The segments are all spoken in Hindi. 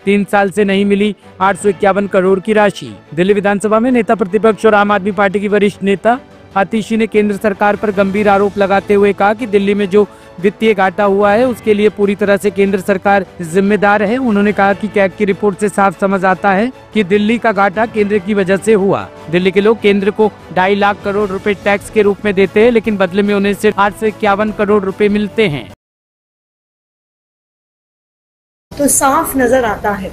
3 साल से नहीं मिली 851 करोड़ की राशि। दिल्ली विधानसभा में नेता प्रतिपक्ष और आम आदमी पार्टी की वरिष्ठ नेता आतिशी ने केंद्र सरकार पर गंभीर आरोप लगाते हुए कहा कि दिल्ली में जो वित्तीय घाटा हुआ है उसके लिए पूरी तरह से केंद्र सरकार जिम्मेदार है। उन्होंने कहा कि कैग की रिपोर्ट से साफ समझ आता है कि दिल्ली का घाटा केंद्र की वजह से हुआ। दिल्ली के लोग केंद्र को 2.5 लाख करोड़ रुपए टैक्स के रूप में देते हैं, लेकिन बदले में उन्हें सिर्फ 851 करोड़ रुपए मिलते हैं। तो साफ नजर आता है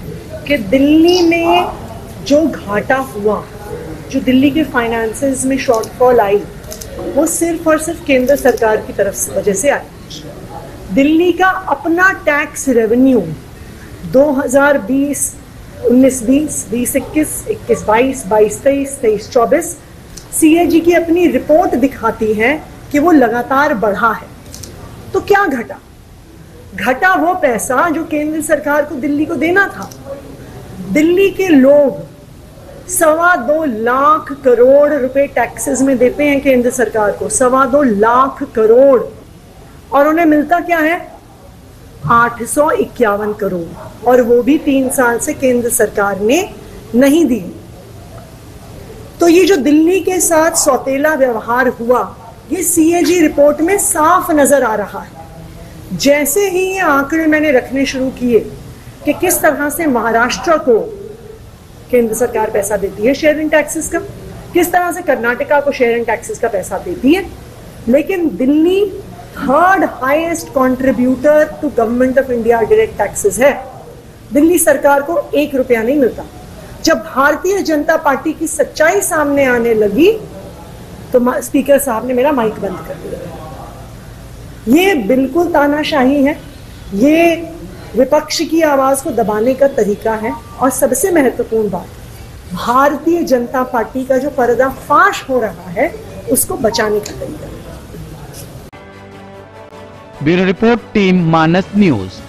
कि दिल्ली में जो घाटा हुआ, जो दिल्ली के फाइनेंसेस में शॉर्टफॉल आई, वो सिर्फ और सिर्फ केंद्र सरकार की तरफ से वजह से आई। दिल्ली का अपना टैक्स रेवेन्यू 2020 19-20, 20-21, 21-22, 22-23, 23-24 CAG की अपनी रिपोर्ट दिखाती है कि वो लगातार बढ़ा है। तो क्या घटा? घटा वो पैसा जो केंद्र सरकार को दिल्ली को देना था। दिल्ली के लोग 2.25 लाख करोड़ रुपए टैक्सेस में देते हैं केंद्र सरकार को, 2.25 लाख करोड़, और उन्हें मिलता क्या है? 851 करोड़, और वो भी 3 साल से केंद्र सरकार ने नहीं दी। तो ये जो दिल्ली के साथ सौतेला व्यवहार हुआ, ये CAG रिपोर्ट में साफ नजर आ रहा है। जैसे ही ये आंकड़े मैंने रखने शुरू किए कि किस तरह से महाराष्ट्र को केंद्र सरकार पैसा देती है शेयरिंग टैक्सेस का, किस तरह से कर्नाटका को शेयरिंग टैक्सेस का पैसा देती है, लेकिन Delhi 3rd highest contributor to government of India direct taxes है। दिल्ली सरकार को 1 रुपया नहीं मिलता। जब भारतीय जनता पार्टी की सच्चाई सामने आने लगी तो स्पीकर साहब ने मेरा माइक बंद कर दिया। ये बिल्कुल तानाशाही है, ये विपक्ष की आवाज को दबाने का तरीका है, और सबसे महत्वपूर्ण बात, भारतीय जनता पार्टी का जो पर्दाफाश हो रहा है उसको बचाने का तरीका है। ब्यूरो रिपोर्ट, टीम मानस न्यूज।